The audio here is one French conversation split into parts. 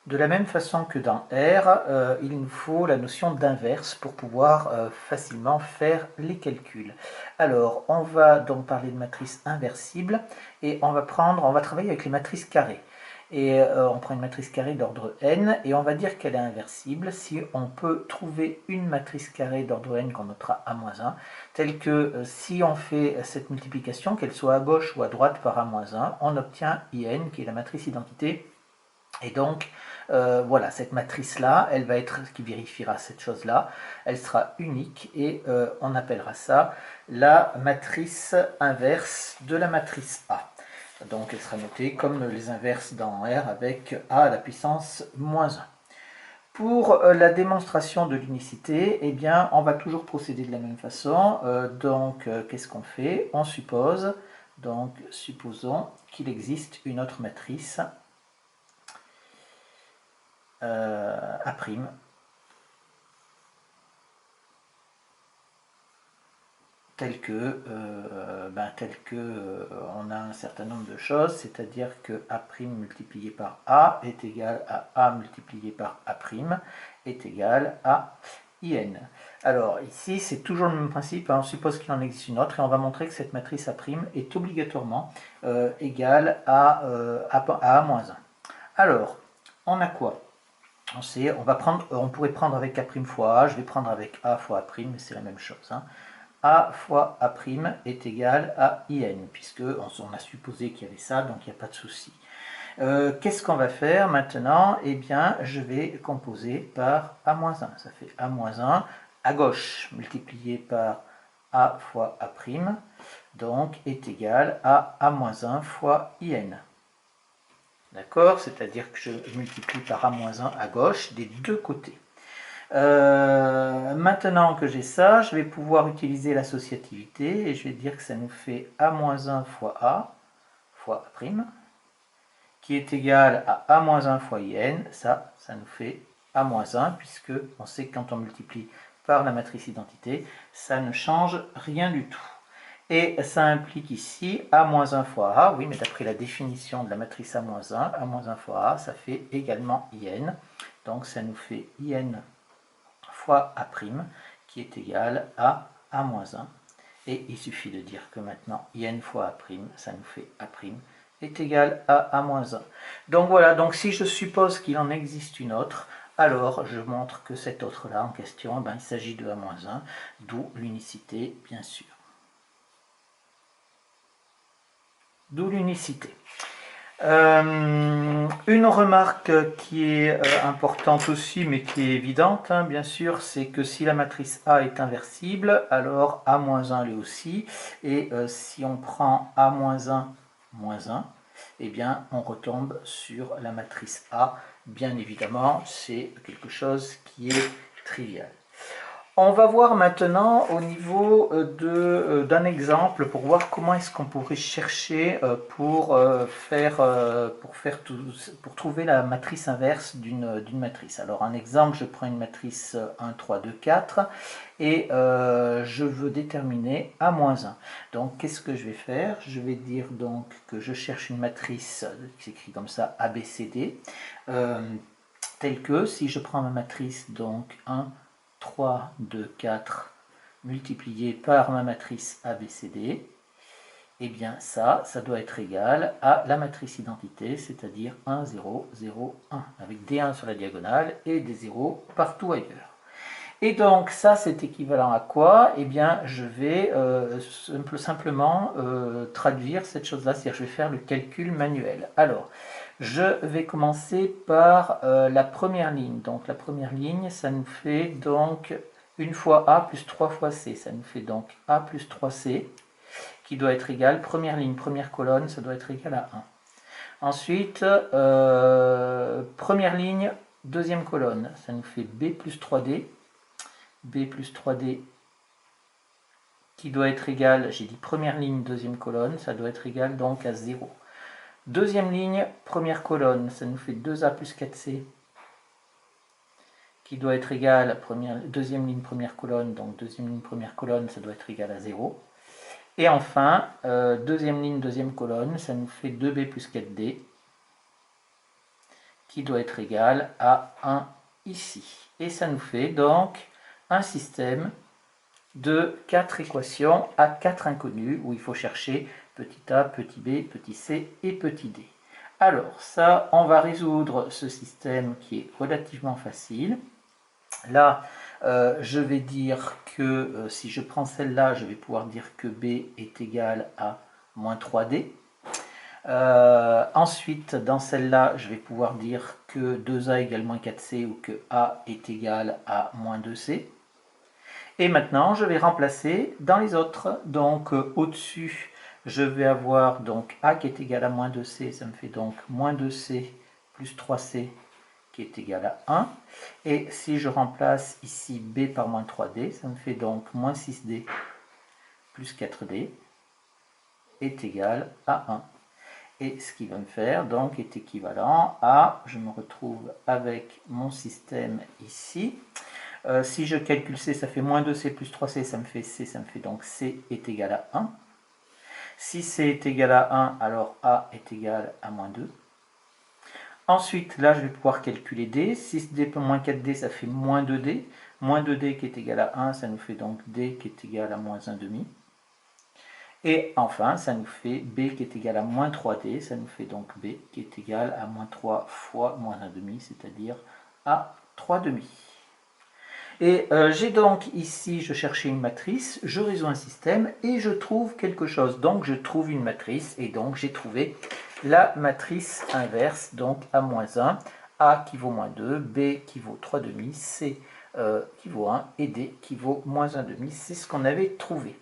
De la même façon que dans R, il nous faut la notion d'inverse pour pouvoir facilement faire les calculs. Alors, on va donc parler de matrice inversible et on va travailler avec les matrices carrées. Et on prend une matrice carrée d'ordre n et on va dire qu'elle est inversible si on peut trouver une matrice carrée d'ordre n qu'on notera a-1, telle que si on fait cette multiplication, qu'elle soit à gauche ou à droite par a-1, on obtient in qui est la matrice identité. Et donc, voilà, cette matrice-là, elle va être, qui vérifiera cette chose-là, elle sera unique et on appellera ça la matrice inverse de la matrice A. Donc, elle sera notée comme les inverses dans R avec A à la puissance -1. Pour la démonstration de l'unicité, eh bien, on va toujours procéder de la même façon. Qu'est-ce qu'on fait? On suppose, donc, supposons qu'il existe une autre matrice A', tel que on a un certain nombre de choses, c'est-à-dire que A' multiplié par A est égal à A multiplié par A' est égal à IN. Alors ici, c'est toujours le même principe, on suppose qu'il en existe une autre et on va montrer que cette matrice A' est obligatoirement égale à A-1. Alors, on a quoi? On pourrait prendre avec A' fois A, je vais prendre avec A fois A', mais c'est la même chose. Hein. A fois A' est égal à IN, puisque on a supposé qu'il y avait ça, donc il n'y a pas de souci. Qu'est-ce qu'on va faire maintenant? Eh bien, je vais composer par A-1. Ça fait A-1 à gauche, multiplié par A fois A', donc est égal à A-1 fois IN. D'accord? C'est-à-dire que je multiplie par A-1 à gauche des deux côtés. Maintenant que j'ai ça, je vais pouvoir utiliser l'associativité et je vais dire que ça nous fait A-1 fois A fois A', qui est égal à A-1 fois IN. Ça nous fait A-1, puisque on sait que quand on multiplie par la matrice identité, ça ne change rien du tout. Et ça implique ici A-1 fois A, oui, mais d'après la définition de la matrice A-1, A-1 fois A, ça fait également IN. Donc ça nous fait IN fois A', qui est égal à A-1. Et il suffit de dire que maintenant, IN fois A', ça nous fait A' est égal à A-1. Donc voilà, donc si je suppose qu'il en existe une autre, alors je montre que cette autre-là en question, il s'agit de A-1, d'où l'unicité, bien sûr. D'où l'unicité. Une remarque qui est importante aussi, mais qui est évidente, hein, bien sûr, c'est que si la matrice A est inversible, alors A-1 l'est aussi, et si on prend A-1, -1, eh bien, on retombe sur la matrice A. Bien évidemment, c'est quelque chose qui est trivial. On va voir maintenant au niveau d'un exemple pour voir comment est-ce qu'on pourrait chercher pour trouver la matrice inverse d'une matrice. Alors un exemple, je prends une matrice 1, 3, 2, 4 et je veux déterminer A-1. Donc qu'est-ce que je vais faire? Je vais dire donc que je cherche une matrice qui s'écrit comme ça ABCD, telle que si je prends ma matrice donc 1, 3, 2, 4 multiplié par ma matrice ABCD, et bien ça doit être égal à la matrice identité, c'est-à-dire 1, 0, 0, 1, avec des 1 sur la diagonale et des 0 partout ailleurs. Et donc ça c'est équivalent à quoi? Eh bien je vais simplement traduire cette chose-là, c'est-à-dire je vais faire le calcul manuel. Alors, je vais commencer par la première ligne. Donc la première ligne, ça nous fait donc 1 fois A plus 3 fois C. Ça nous fait donc A plus 3C qui doit être égal, première ligne, première colonne, ça doit être égal à 1. Ensuite, première ligne, deuxième colonne, ça nous fait B plus 3D. B plus 3D qui doit être égal, j'ai dit première ligne, deuxième colonne, ça doit être égal donc à 0. Deuxième ligne, première colonne, ça nous fait 2A plus 4C qui doit être égal à deuxième ligne, première colonne, donc deuxième ligne, première colonne, ça doit être égal à 0. Et enfin, deuxième ligne, deuxième colonne, ça nous fait 2B plus 4D qui doit être égal à 1 ici. Et ça nous fait donc un système de 4 équations à 4 inconnus, où il faut chercher petit a, petit b, petit c et petit d. Alors ça, on va résoudre ce système qui est relativement facile. Là, je vais dire que si je prends celle-là, je vais pouvoir dire que b est égal à moins 3d. Ensuite, dans celle-là, je vais pouvoir dire que 2a égale moins 4c ou que a est égal à moins 2c. Et maintenant, je vais remplacer dans les autres. Donc, au-dessus, je vais avoir donc a qui est égal à moins 2c, ça me fait donc moins 2c plus 3c qui est égal à 1. Et si je remplace ici b par moins 3d, ça me fait donc moins 6d plus 4d est égal à 1. Et ce qui va me faire donc est équivalent à, je me retrouve avec mon système ici. Si je calcule c, ça fait moins 2c plus 3c, ça me fait c, ça me fait donc c est égal à 1. Si c est égal à 1, alors a est égal à moins 2. Ensuite, là, je vais pouvoir calculer d. 6d pour moins 4d, ça fait moins 2d. Moins 2d qui est égal à 1, ça nous fait donc d qui est égal à moins 1,5. Et enfin, ça nous fait b qui est égal à moins 3d, ça nous fait donc b qui est égal à moins 3 fois moins 1,5, c'est-à-dire à 3,5. Et j'ai donc ici, je cherchais une matrice, je résous un système et je trouve quelque chose. Donc je trouve une matrice et donc j'ai trouvé la matrice inverse, donc A-1, A qui vaut moins 2, B qui vaut 3,5, C qui vaut 1 et D qui vaut moins 1,5. C'est ce qu'on avait trouvé.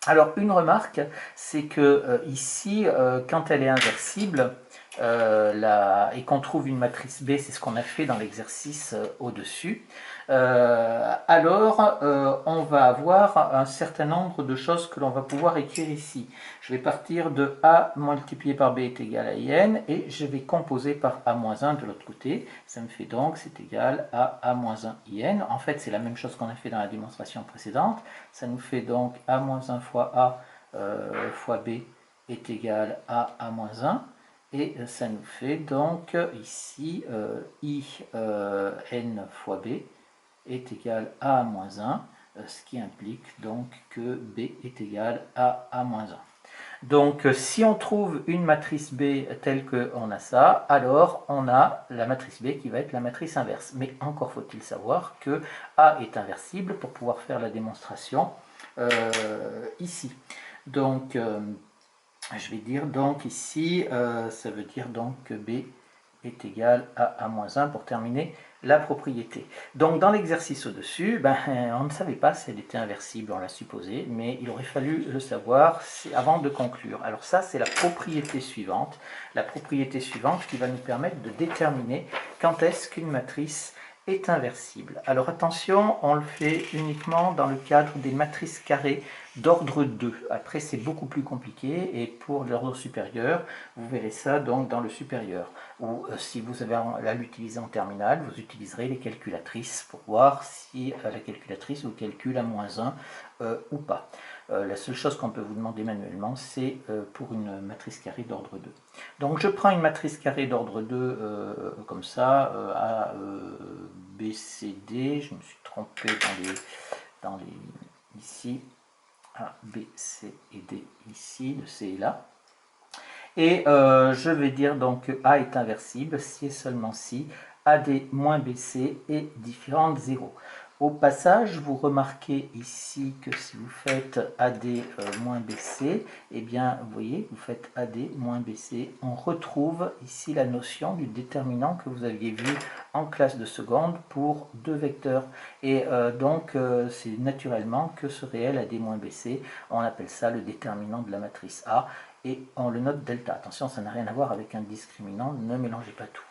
Alors une remarque, c'est que ici, quand elle est inversible, et qu'on trouve une matrice B, c'est ce qu'on a fait dans l'exercice au-dessus, alors on va avoir un certain nombre de choses que l'on va pouvoir écrire ici. Je vais partir de A multiplié par B est égal à IN, et je vais composer par A-1 de l'autre côté. Ça me fait donc, c'est égal à A-1 IN. En fait, c'est la même chose qu'on a fait dans la démonstration précédente. Ça nous fait donc A-1 fois A fois B est égal à A-1. Et ça nous fait donc ici IN fois B est égal à A-1, ce qui implique donc que B est égal à A-1. Donc si on trouve une matrice B telle qu'on a ça, alors on a la matrice B qui va être la matrice inverse. Mais encore faut-il savoir que A est inversible pour pouvoir faire la démonstration ici. Donc je vais dire donc ici, ça veut dire donc que B est égal à A-1 pour terminer la propriété. Donc dans l'exercice au-dessus, on ne savait pas si elle était inversible, on l'a supposé, mais il aurait fallu le savoir avant de conclure. Alors ça, c'est la propriété suivante qui va nous permettre de déterminer quand est-ce qu'une matrice est inversible. Alors attention, on le fait uniquement dans le cadre des matrices carrées d'ordre 2. Après, c'est beaucoup plus compliqué, et pour l'ordre supérieur, vous verrez ça donc dans le supérieur. Ou si vous avez à l'utiliser en terminale, vous utiliserez les calculatrices pour voir si la calculatrice vous calcule à -1 ou pas. La seule chose qu'on peut vous demander manuellement, c'est pour une matrice carrée d'ordre 2. Donc je prends une matrice carrée d'ordre 2 comme ça, A, B, C, D. Je me suis trompé dans les ici. A, B, C et D ici, le C est là. Et je vais dire donc que A est inversible si et seulement si AD moins BC est différent de 0. Au passage, vous remarquez ici que si vous faites AD moins BC, eh bien, vous voyez, vous faites AD moins BC, on retrouve ici la notion du déterminant que vous aviez vu en classe de seconde pour deux vecteurs. Et donc, c'est naturellement que ce réel AD moins BC, on appelle ça le déterminant de la matrice A, et on le note delta. Attention, ça n'a rien à voir avec un discriminant, ne mélangez pas tout.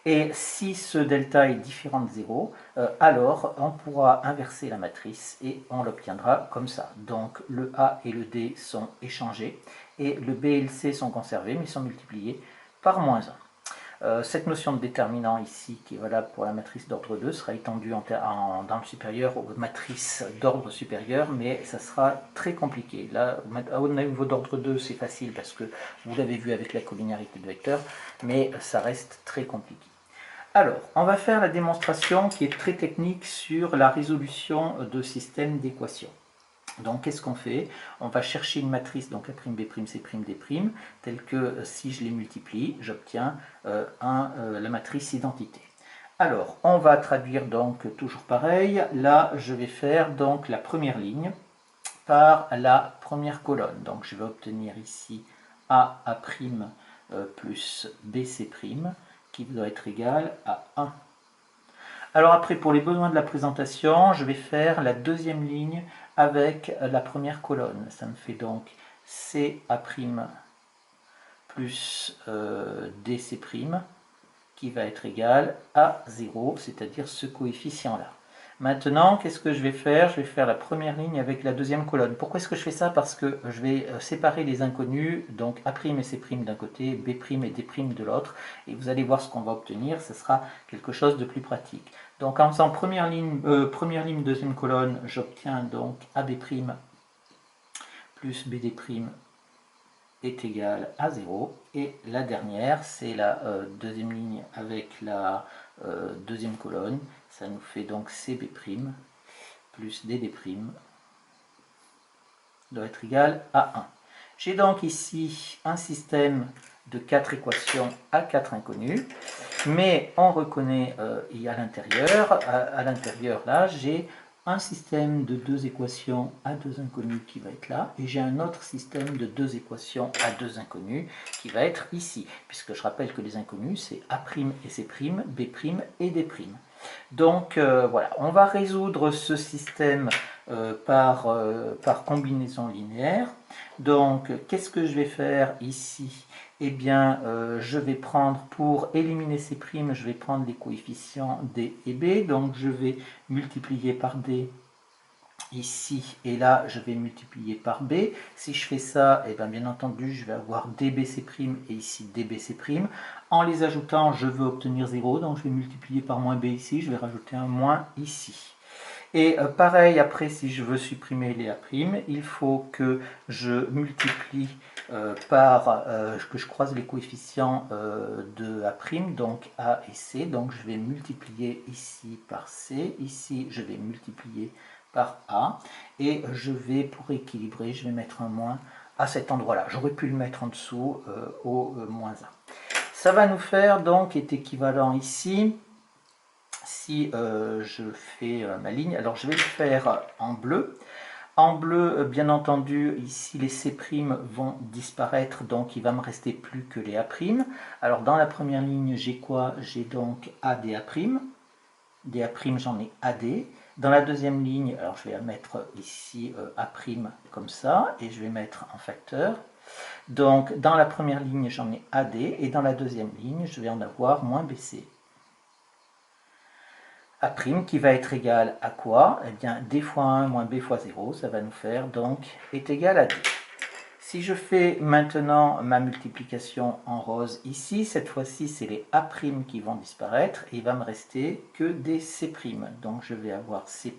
Et si ce delta est différent de 0, alors on pourra inverser la matrice et on l'obtiendra comme ça. Donc le A et le D sont échangés et le B et le C sont conservés mais sont multipliés par -1. Cette notion de déterminant ici, qui est valable pour la matrice d'ordre 2, sera étendue dans le supérieur aux matrices d'ordre supérieur, mais ça sera très compliqué. Là, au niveau d'ordre 2, c'est facile parce que vous l'avez vu avec la collinéarité de vecteurs, mais ça reste très compliqué. Alors, on va faire la démonstration qui est très technique sur la résolution de systèmes d'équations. Donc, qu'est-ce qu'on fait? On va chercher une matrice, donc A', B', C', D', telle que si je les multiplie, j'obtiens la matrice identité. Alors, on va traduire donc toujours pareil. Là, je vais faire donc la première ligne par la première colonne. Donc, je vais obtenir ici A' plus BC' qui doit être égal à 1. Alors après, pour les besoins de la présentation, je vais faire la deuxième ligne avec la première colonne. Ça me fait donc CA' plus DC' qui va être égal à 0, c'est-à-dire ce coefficient-là. Maintenant, qu'est-ce que je vais faire? Je vais faire la première ligne avec la deuxième colonne. Pourquoi est-ce que je fais ça? Parce que je vais séparer les inconnus, donc A' et C' d'un côté, B' et D' de l'autre, et vous allez voir ce qu'on va obtenir, ce sera quelque chose de plus pratique. Donc en faisant première ligne, deuxième colonne, j'obtiens donc AB' plus BD' est égal à 0, et la dernière, c'est la deuxième ligne avec la deuxième colonne, ça nous fait donc CB' plus DD' doit être égal à 1. J'ai donc ici un système de 4 équations à 4 inconnus, mais on reconnaît à l'intérieur là, j'ai un système de 2 équations à 2 inconnus qui va être là, et j'ai un autre système de 2 équations à 2 inconnus qui va être ici, puisque je rappelle que les inconnus c'est A' et C', B' et D'. Donc voilà, on va résoudre ce système par combinaison linéaire. Donc qu'est-ce que je vais faire ici? Eh bien, je vais prendre, pour éliminer ces primes, je vais prendre les coefficients D et B. Donc je vais multiplier par D ici, et là je vais multiplier par B. Si je fais ça, et bien entendu je vais avoir DBC' et ici DBC'. En les ajoutant, je veux obtenir 0, donc je vais multiplier par moins B ici, je vais rajouter un moins ici. Et pareil, après, si je veux supprimer les A', il faut que je multiplie que je croise les coefficients de A', donc A et C. Donc je vais multiplier ici par C, ici je vais multiplier par A, et je vais, pour équilibrer, je vais mettre un moins à cet endroit-là. J'aurais pu le mettre en dessous au moins 1. Ça va nous faire donc, est équivalent ici, si je fais ma ligne, alors je vais le faire en bleu. En bleu, bien entendu, ici les C' vont disparaître, donc il va me rester plus que les A'. Alors dans la première ligne, j'ai quoi? J'ai donc ADA'. DA', j'en ai AD. Dans la deuxième ligne, alors je vais mettre ici A' comme ça, et je vais mettre un facteur. Donc dans la première ligne, j'en ai AD, et dans la deuxième ligne, je vais en avoir moins BC. A' qui va être égal à quoi? Eh bien, D fois 1 moins B fois 0, ça va nous faire donc est égal à D. Si je fais maintenant ma multiplication en rose ici, cette fois-ci c'est les A' qui vont disparaître, et il va me rester que des C'. Donc je vais avoir C'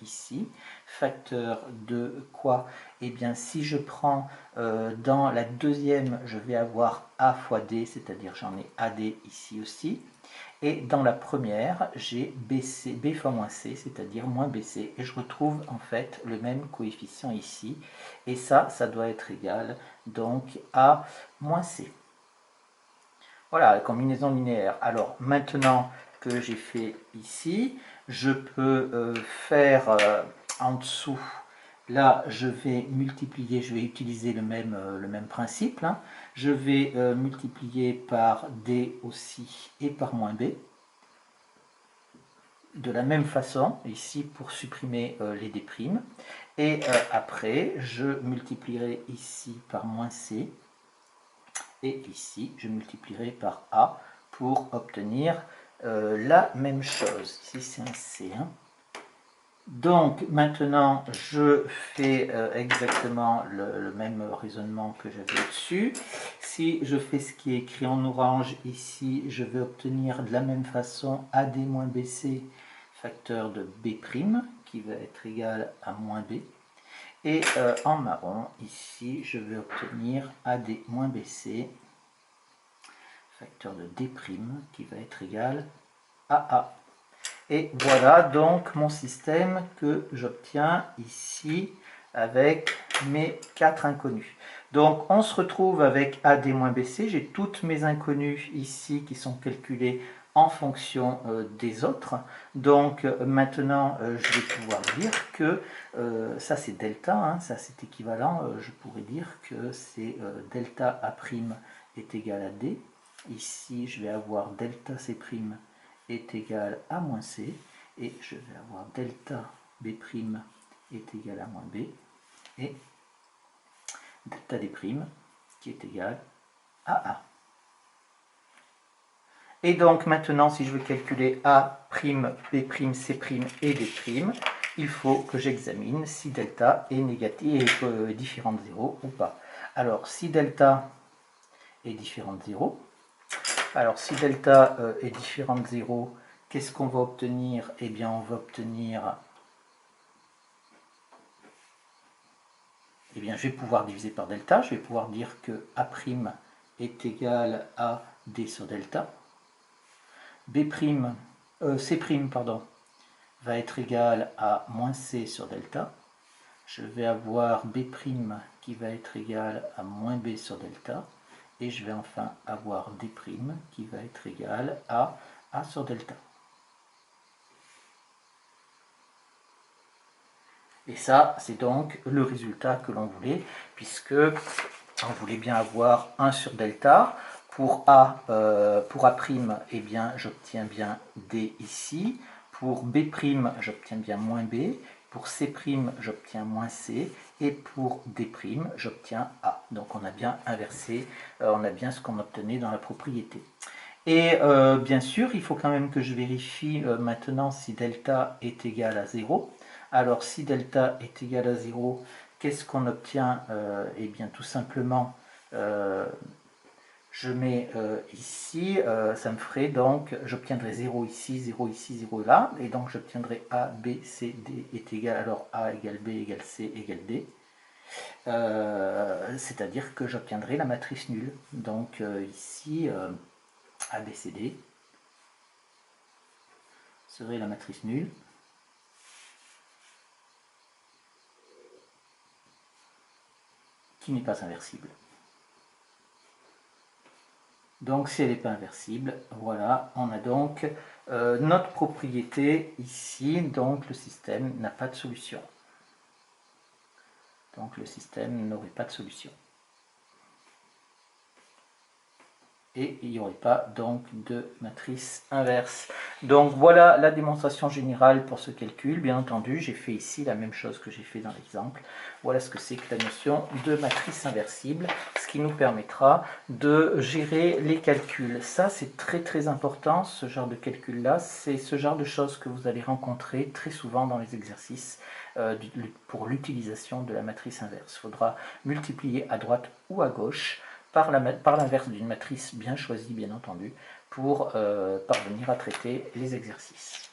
ici, facteur de quoi? Eh bien si je prends dans la deuxième, je vais avoir A fois D, c'est-à-dire j'en ai AD ici aussi. Et dans la première, j'ai B fois moins C, c'est-à-dire moins BC. Et je retrouve en fait le même coefficient ici. Et ça doit être égal donc à moins C. Voilà, la combinaison linéaire. Alors maintenant que j'ai fait ici, je peux faire en dessous. Là, je vais multiplier, je vais utiliser le même principe. Hein. Je vais multiplier par D aussi et par moins B. De la même façon, ici, pour supprimer les D'. Et après, je multiplierai ici par moins C. Et ici, je multiplierai par A pour obtenir la même chose. Ici, c'est un C1. Donc maintenant, je fais exactement le même raisonnement que j'avais au-dessus. Si je fais ce qui est écrit en orange ici, je vais obtenir de la même façon AD moins BC, facteur de B', qui va être égal à moins B. Et en marron, ici, je vais obtenir AD moins BC, facteur de D', qui va être égal AA. Et voilà donc mon système que j'obtiens ici avec mes 4 inconnus. Donc on se retrouve avec AD moins BC. J'ai toutes mes inconnues ici qui sont calculées en fonction des autres. Donc maintenant je vais pouvoir dire que ça c'est delta, hein, ça c'est équivalent. Je pourrais dire que c'est delta A' est égal à D. Ici je vais avoir delta C' est égal à moins C, et je vais avoir delta B' est égal à moins B, et delta D' qui est égal à A. Et donc maintenant, si je veux calculer A', B', C' et D', il faut que j'examine si delta est négatif et différent de 0 ou pas. Alors si delta est différent de 0, alors si delta est différent de 0, qu'est-ce qu'on va obtenir? Eh bien on va obtenir, eh bien je vais pouvoir diviser par delta, je vais pouvoir dire que A' est égal à D sur delta, C' pardon, va être égal à moins C sur delta, je vais avoir B' qui va être égal à moins B sur delta, et je vais enfin avoir D' qui va être égal à A sur delta. Et ça, c'est donc le résultat que l'on voulait, puisque on voulait bien avoir 1 sur delta. Pour A', eh bien, j'obtiens bien D ici. Pour B', j'obtiens bien moins B. Pour C', j'obtiens moins C. Et pour D', j'obtiens A. Donc on a bien inversé, on a bien ce qu'on obtenait dans la propriété. Et bien sûr, il faut quand même que je vérifie maintenant si delta est égal à 0. Alors si delta est égal à 0, qu'est-ce qu'on obtient? Eh bien tout simplement, je mets ici, ça me ferait donc, j'obtiendrai 0 ici, 0 là, et donc j'obtiendrai A, B, C, D est égal, alors A égale B égale C égale D. C'est-à-dire que j'obtiendrai la matrice nulle. Donc ici, ABCD serait la matrice nulle. Qui n'est pas inversible. Donc si elle n'est pas inversible, voilà, on a donc notre propriété ici, donc le système n'a pas de solution. Donc le système n'aurait pas de solution. Et il n'y aurait pas donc de matrice inverse. Donc voilà la démonstration générale pour ce calcul. Bien entendu, j'ai fait ici la même chose que j'ai fait dans l'exemple. Voilà ce que c'est que la notion de matrice inversible, ce qui nous permettra de gérer les calculs. Ça, c'est très important, ce genre de calcul-là. C'est ce genre de choses que vous allez rencontrer très souvent dans les exercices pour l'utilisation de la matrice inverse. Il faudra multiplier à droite ou à gauche par l'inverse d'une matrice bien choisie, bien entendu, pour parvenir à traiter les exercices.